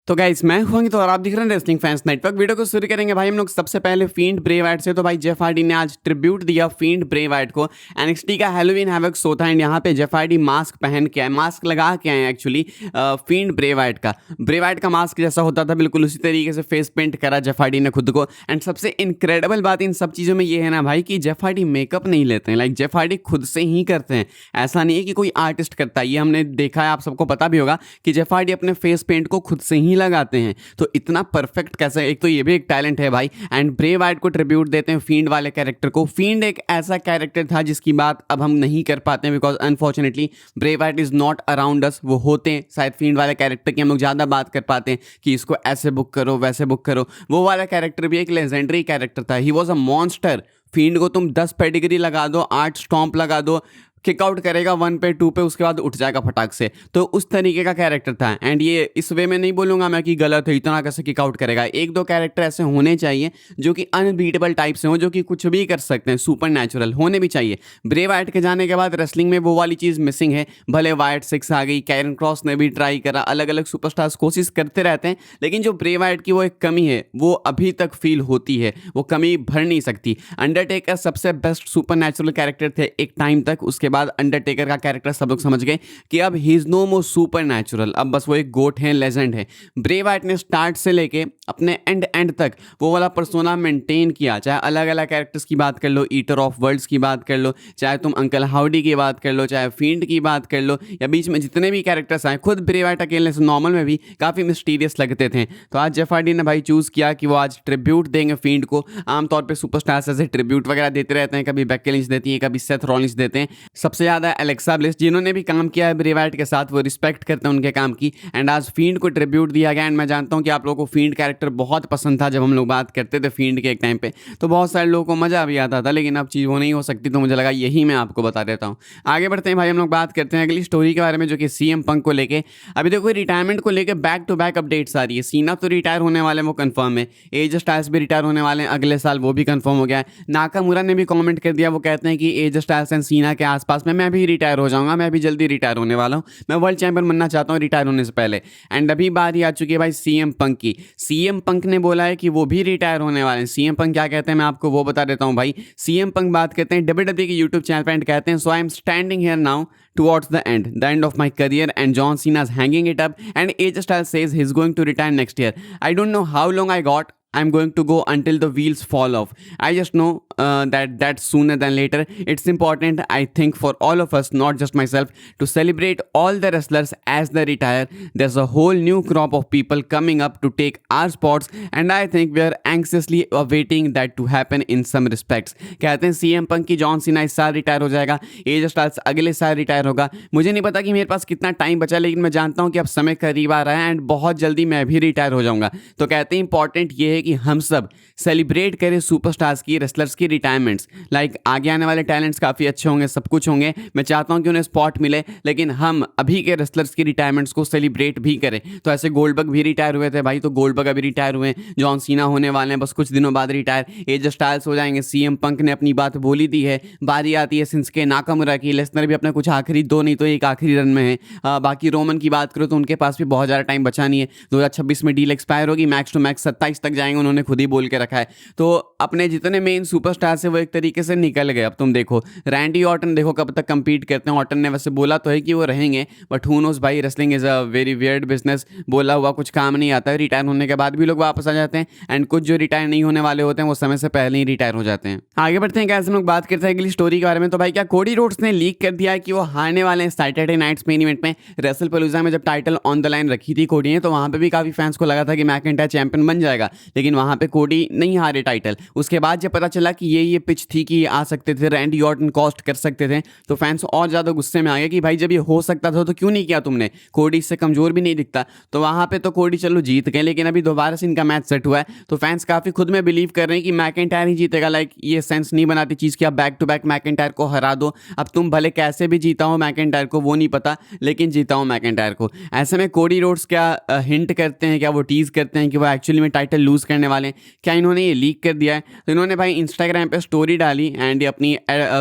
तो गाइस मैं हूं तो और आप दिख रहे हैं रेसलिंग फैंस नेटवर्क। वीडियो को शुरू करेंगे भाई हम लोग सबसे पहले फील्ड ब्रे वाइट से। तो भाई जेफ हार्डी ने आज ट्रिब्यूट दिया फील्ड ब्रे वाइट को। एनएक्सटी का हैलोवीन हैवक शो था एंड यहाँ पे जेफ हार्डी मास्क पहन के आए, मास्क लगा के आए एक्चुअली फील्ड ब्रे वाइट का मास्क जैसा होता था बिल्कुल उसी तरीके से फेस पेंट करा जेफ हार्डी ने खुद को। एंड सबसे इनक्रेडिबल बात इन सब चीज़ों में ये है ना भाई कि जेफ हार्डी मेकअप नहीं लेते हैं, लाइक जेफ हार्डी खुद से ही करते हैं। ऐसा नहीं है कि कोई आर्टिस्ट करता है, ये हमने देखा है, आप सबको पता भी होगा कि जेफ हार्डी अपने फेस पेंट को खुद से ही लगाते हैं। तो इतना परफेक्ट कैसे, एक तो ये भी एक टैलेंट है भाई। एंड ब्रे वाइट को ट्रिब्यूट देते हैं फील्ड वाले कैरेक्टर को। फील्ड एक ऐसा कैरेक्टर था जिसकी बात अब हम नहीं कर पाते हैं because unfortunately Bray Wyatt is not around us. वो होते हैं शायद फील्ड वाले कैरेक्टर की हम लोग ज़्यादा बात कर पाते हैं कि इसको ऐसे बुक करो वैसे बुक करो। वो वाला कैरेक्टर भी एक लेजेंडरी कैरेक्टर था, he was a monster. Field को तुम 10 पेडिग्री लगा दो, 8 स्टॉम्प लगा दो, किकआउट करेगा 1 पे 2 पे, उसके बाद उठ जाएगा फटाक से। तो उस तरीके का कैरेक्टर था। एंड ये इस वे में नहीं बोलूंगा मैं कि गलत है, इतना कैसे किकआउट करेगा। एक दो कैरेक्टर ऐसे होने चाहिए जो कि अनबीटेबल टाइप से हो, जो कि कुछ भी कर सकते हैं, सुपर नेचुरल होने भी चाहिए। ब्रे वाइट के जाने के बाद रेसलिंग में वो वाली चीज़ मिसिंग है। भले वाइट 6 आ गई, कैरन क्रॉस ने भी ट्राई करा, अलग अलग सुपरस्टार्स कोशिश करते रहते हैं, लेकिन जो ब्रे वाइट की वो एक कमी है वो अभी तक फील होती है, वो कमी भर नहीं सकती। अंडरटेकर सबसे बेस्ट सुपर नेचुरल कैरेक्टर थे एक टाइम तक, उसके बाद अंडरटेकर का कैरेक्टर सब लोग समझ गए कि अब he is no more supernatural, अब बस वो एक गोट है, लेजेंड है। ब्रे वाइट ने स्टार्ट से लेके अपने एंड तक वो वाला पर्सोना मेंटेन किया। चाहे अलग अलग कैरेक्टर्स की बात कर लो, ईटर ऑफ वर्ल्ड्स की बात कर लो, चाहे तुम अंकल हाउडी की बात कर लो, चाहे फील्ड की बात कर लो, या बीच में जितने भी कैरेक्टर्स आए, खुद ब्रे वाइट अकेले से नॉर्मल में भी काफ़ी मिस्टीरियस लगते थे। तो आज जेफ हार्डी ने भाई चूज़ किया कि वो आज ट्रिब्यूट देंगे फील्ड को। आमतौर पर सुपरस्टार्स ऐसे ट्रिब्यूट वगैरह देते रहते हैं, कभी बेकी लिंच देती है, कभी सेथ रॉलिंस देते हैं। सबसे ज़्यादा एलेक्सा ब्लिस जिन्होंने भी काम किया है ब्रे वाइट के साथ, वो रिस्पेक्ट करते हैं उनके काम की। एंड आज फील्ड को ट्रिब्यूट दिया गया। एंड मैं जानता हूं कि आप लोगों को फील्ड कैरेक्टर बहुत पसंद था जब हम लोग बात करते थे फील्ड के एक टाइम पे, तो बहुत सारे लोगों को मजा भी आता था, लेकिन अब चीज़ वो नहीं हो सकती, तो मुझे लगा यही मैं आपको बता देता हूँ। आगे बढ़ते हैं भाई, हम लोग बात करते हैं अगली स्टोरी के बारे में, जो कि सीएम पंक को लेके। अभी देखो रिटायरमेंट को लेकर बैक टू बैक अपडेट्स आ रही है। सीना तो रिटायर होने वाले, वो कंफर्म है। एज स्टाइल्स भी रिटायर होने वाले हैं अगले साल, वो भी कंफर्म हो गया है। नाकामुरा ने भी कमेंट कर दिया, वो कहते हैं कि एज स्टाइल्स एंड सीना के आसपास में मैं भी रिटायर हो जाऊंगा, मैं भी जल्दी रिटायर होने वाला हूँ, मैं वर्ल्ड चैंपियन बनना चाहता हूँ रिटायर होने से पहले। एंड अभी बारी आ चुकी है भाई सीएम पंक की। सीएम पंक ने बोला है कि वो भी रिटायर होने वाले हैं। सीएम पंक क्या कहते हैं मैं आपको वो बता देता हूँ भाई। सीएम पंक बात करते हैं डब्ल्यूडब्ल्यूई के यूट्यूब चैनल पर एंड कहते हैं, so I am standing here now towards the end of my career and John Cena is hanging it up and AJ Styles says he's going to retire next year. I don't know how long I got. I'm going to go until the wheels fall off. I just know that sooner than later. It's important, I think, for all of us, not just myself, to celebrate all the wrestlers as they retire. There's a whole new crop of people coming up to take our spots and I think we are anxiously awaiting that to happen in some respects. कहते हैं CM Punk की John Cena इस साल retire हो जाएगा, as styles अगले साल retire होगा। मुझे नहीं पता कि मेरे पास कितना टाइम बचा, लेकिन मैं जानता हूँ कि अब समय करीब आ रहा है एंड बहुत जल्दी मैं भी रिटायर हो जाऊंगा। तो कहते हैं इंपॉर्टेंट ये है कि हम सब सेलिब्रेट करें सुपरस्टार्स की, रेसलर्स की रिटायरमेंट्स। लाइक आगे आने वाले टैलेंट्स काफ़ी अच्छे होंगे, सब कुछ होंगे, मैं चाहता हूं कि उन्हें स्पॉट मिले, लेकिन हम अभी के रेसलर्स की रिटायरमेंट्स को सेलिब्रेट भी करें। तो ऐसे गोल्डबर्ग भी रिटायर हुए थे भाई, तो गोल्डबर्ग अभी रिटायर हुए हैं। जॉन सीना होने वाले हैं बस कुछ दिनों बाद रिटायर, एज स्टाइल्स हो जाएंगे। सीएम पंक ने अपनी बात बोली दी है। बारी आती है सिंस्के नाकामुरा की, लेसनर भी अपने कुछ आखिरी 2 नहीं तो 1 आखिरी रन में है। बाकी रोमन की बात करो तो उनके पास भी बहुत ज़्यादा टाइम बचा नहीं है, 2026 में डील एक्सपायर होगी, मैक्स टू मैक्स 27 तक जाएंगे, उन्होंने खुद ही बोल के रखा है। तो अपने जितने मेन सुपरस्टार से वो एक तरीके से निकल गए। अब तुम देखो रैंडी ऑर्टन, देखो कब तक कंपीट करते हैं। ऑर्टन ने वैसे बोला तो है कि वो रहेंगे, बट हू नोस भाई, wrestling is a very weird business, बोला हुआ कुछ काम नहीं आता है। रिटायर होने के बाद भी लोग वापस आ जाते हैं एंड कुछ जो रिटायर नहीं होने वाले होते हैं वो समय से पहले ही रिटायर हो जाते हैं। आगे बढ़ते हैं, कैसे हम लोग बात करते हैं अगली स्टोरी के बारे में। तो भाई क्या कोडी रोड्स ने लीक कर दिया है कि वो हारने वाले हैं सैटरडे नाइट्स मेन इवेंट में। रेसल पलूजा में जब टाइटल ऑन द लाइन रखी थी कोडी ने, तो वहां पे भी काफी फैंस को लगा था कि मैकिंटायर चैंपियन बन जाएगा, लेकिन वहां पे कोडी नहीं हारे टाइटल। उसके बाद जब पता चला कि ये पिच थी कि आ सकते थे, रैंडी ऑर्टन कॉस्ट कर सकते थे, तो फैंस और ज़्यादा गुस्से में आ गए कि भाई जब ये हो सकता था तो क्यों नहीं किया तुमने। कोडी इससे कमज़ोर भी नहीं दिखता। तो वहाँ पे तो कोडी चलो जीत गए, लेकिन अभी दोबारा से इनका मैच सेट हुआ है, तो फैंस काफ़ी खुद में बिलीव कर रहे हैं कि मैकिंटायर ही जीतेगा। लाइक ये सेंस नहीं बनाती चीज़ कि आप बैक टू बैक मैकिंटायर को हरा दो। अब तुम भले कैसे भी जीता हो मैकिंटायर को वो नहीं पता, लेकिन जीता हो मैकिंटायर को। ऐसे में कोडी रोड्स क्या हिंट करते हैं, क्या वो टीज़ करते हैं कि वो एक्चुअली में टाइटल लूज़ करने वाले हैं? क्या इन्होंने ये लीक कर दिया है? तो इन्होंने भाई इंस्टाग्राम इंस्टाग्राम पे स्टोरी डाली एंड ये अपनी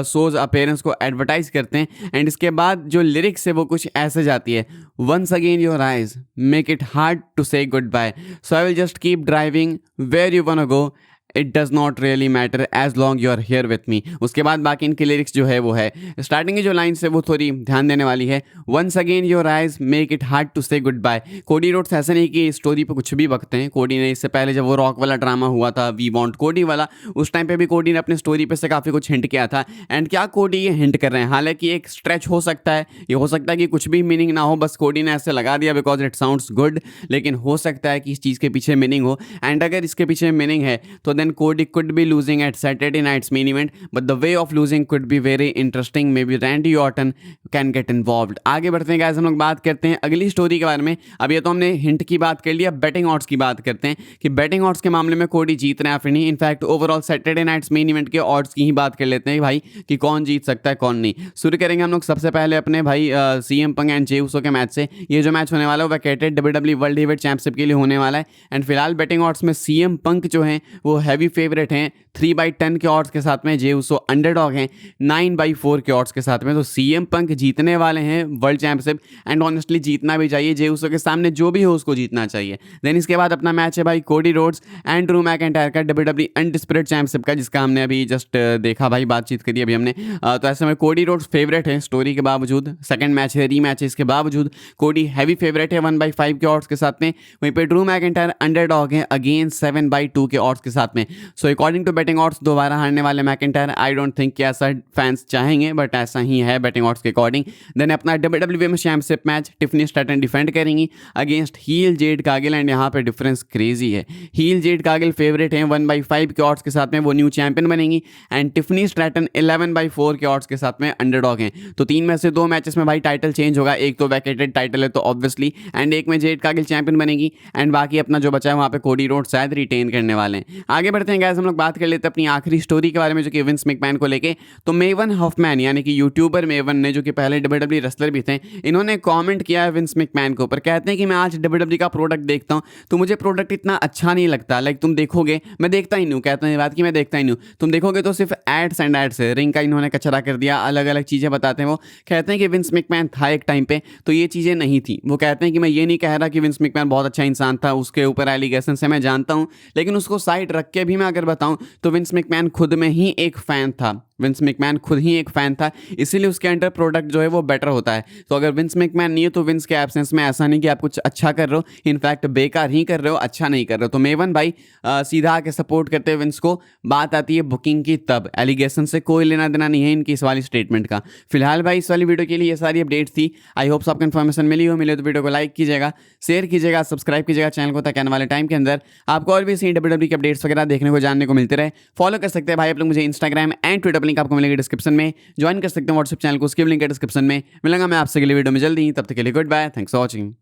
शोज अपेयरेंस को एडवर्टाइज करते हैं एंड इसके बाद जो लिरिक्स है वो कुछ ऐसे जाती है, once again your eyes make it hard to say goodbye, so I will just keep driving where you wanna go, it does not really matter as long you are here with me. उसके बाद बाकी इनकी lyrics जो है वो है, starting की जो लाइन्स है वो थोड़ी ध्यान देने वाली है, once again your eyes make it hard to say goodbye. Cody Rhodes ऐसा नहीं कि स्टोरी पे कुछ भी बकते हैं, कोडी ने इससे पहले जब वो रॉक वाला ड्रामा हुआ था वी वॉन्ट कोडी वाला, उस टाइम पे भी कोडी ने अपने स्टोरी पे से काफ़ी कुछ हिंट किया था। एंड क्या कोडी ये हिंट कर रहे हैं, हालांकि एक स्ट्रेच हो सकता है, ये हो सकता है कि कुछ भी मीनिंग ना हो, बस कोडी ने ऐसे लगा दिया बिकॉज इट साउंड्स गुड, लेकिन हो सकता है कि इस चीज़ के पीछे मीनिंग हो। एंड अगर इसके पीछे मीनिंग है तो देन कोडी could be losing at Saturday night's main event, but the way of losing could be very interesting. Maybe Randy Orton can get involved. आगे बढ़ते हैं गाइस, हम लोग बात करते हैं अगली स्टोरी के बारे में। अब ये तो हमने हिंट की बात कर लिया, बेटिंग ऑड्स की बात करते हैं कि बेटिंग ऑड्स के मामले में कोडी जीत रहे हैं फिर नहीं। In fact overall Saturday night's main event के ऑड्स की ही बात कर लेते हैं भाई कि कौन जीत सकता है कौन नहीं। शुरू करेंगे हम लोग सबसे पहले अपने भाई CM पंक एंड जे उसो के मैच से। ये जो मैच होने वाला है vacated WWE world heavyweight championship के लिए होने वाला है एंड फिलहाल बेटिंग ऑड्स में CM पंक जो हैं वो हैवी फेवरेट हैं 3/10 के ऑड्स के साथ में, जे उसो अंडरडॉग हैं 9/4 के ऑड्स के साथ में। तो CM पंक जीतने वाले हैं वर्ल्ड चैंपियनशिप एंड ऑनेस्टली जीतना भी चाहिए, जे उसो के सामने जो भी हो उसको जीतना चाहिए। देन इसके बाद अपना मैच है भाई Cody Rhodes and Drew McIntyre का WWE अनडिस्प्यूटेड चैंपियनशिप का, जिसका हमने अभी जस्ट देखा भाई, बातचीत करी अभी हमने। तो ऐसे में कोडी रोड्स फेवरेट है स्टोरी के बावजूद, सेकंड मैच है रीमैच है इसके बावजूद कोडी हैवी फेवरेट है 1/5 के ऑड्स के साथ में। वहीं पे ड्रू मैकइंटायर अंडरडॉग है अगेन 7/2 के ऑड्स के साथ में। So according to betting odds दोबारा हारने वाले मैकइंटायर, आई डोंट थिंक कि ऐसा फैंस चाहेंगे बट ऐसा ही है बेटिंग ऑड्स के अकॉर्डिंग। देन अपना WWE में championship match Tiffany Stratton defend करेंगी against heel Jade Cargill and यहाँ पे डिफरेंस क्रेजी है, हील जेड कागिल फेवरेट हैं 1/5 के ऑड्स के साथ में, वो न्यू चैंपियन बनेंगी एंड टिफनी स्ट्रैटन 11/4 के ऑड्स के साथ में अंडरडॉग हैं। तो 3 में से 2 मैचेस में भाई टाइटल चेंज होगा, एक तो वैकेटेड टाइटल है तो ऑब्वियसली, एंड एक में जेड कागिल चैंपियन बनेगी एंड बाकी अपना जो बचा है वहाँ पे कोडी रोड शायद रिटेन करने वाले हैं। आगे बढ़ते हैं गाइस, हम लोग बात कर लेते हैं अपनी आखिरी स्टोरी के बारे में जो कि विंस मैकमैन को लेके। तो मेवन हॉफमैन यानी कि यूट्यूबर मेवन ने, जो कि पहले WWE रेसलर भी थे, इन्होंने कमेंट किया है विंस मैकमैन के ऊपर। कहते हैं कि मैं आज WWE का प्रोडक्ट देखता हूं तो मुझे प्रोडक्ट इतना अच्छा नहीं लगता, लाइक तुम देखोगे, मैं देखता ही नहीं हूं, कहते हैं ये बात कि मैं देखता ही नहीं हूं, तुम देखोगे तो सिर्फ एड्स एंड एड्स है। रिंग का इन्होंने कचरा कर दिया, अलग अलग चीज़ें बताते हैं वो। कहते हैं कि विंस मैकमैन था एक टाइम पे तो ये चीज़ें नहीं थी। वो कहते हैं कि मैं ये नहीं कह रहा कि विंस मैकमैन बहुत अच्छा इंसान था, उसके ऊपर एलिगेशन से मैं जानता हूँ, लेकिन उसको साइड रख के भी मैं अगर बताऊँ तो विंस मैकमैन खुद में ही एक फ़ैन था, विंस मैकमैन खुद ही एक फ़ैन था, इसीलिए उसके अंडर प्रोडक्ट जो है वो बेटर होता है। तो अगर विंस मैकमैन नहीं है तो विंस के एब्सेंस में ऐसा नहीं कि आप कुछ अच्छा कर रहे हो, इनफैक्ट बेकार ही कर रहे हो, अच्छा नहीं कर रहे हो। तो मेवन भाई सीधा आके सपोर्ट करते हैं विंस को। बात आती है बुकिंग की, तब एलिगेशन से कोई लेना देना नहीं है इनकी इस वाली स्टेटमेंट का। फिलहाल भाई इस वाली वीडियो के लिए ये सारी अपडेट थी। आई होप आपको इन्फॉर्मेशन मिले तो वीडियो को लाइक कीजिएगा, शेयर कीजिएगा, सब्सक्राइब कीजिएगा चैनल को, ताकि आने वाले टाइम के अंदर आपको और भी इसी WWE के अपडेट्स वगैरह देखने को जानने को मिलते रहे। फॉलो कर सकते हैं भाई आप लोग मुझे इंस्टाग्राम एंड ट्विटर लिंक आपको मिलेगी डिस्क्रिप्शन में, ज्वाइन कर सकते हैं व्हाट्सएप चैनल को, उसकी लिंक है डिस्क्रिप्शन में। मिलूंगा मैं आपसे अगली वीडियो में जल्दी, तब तक के लिए goodbye, thanks for watching.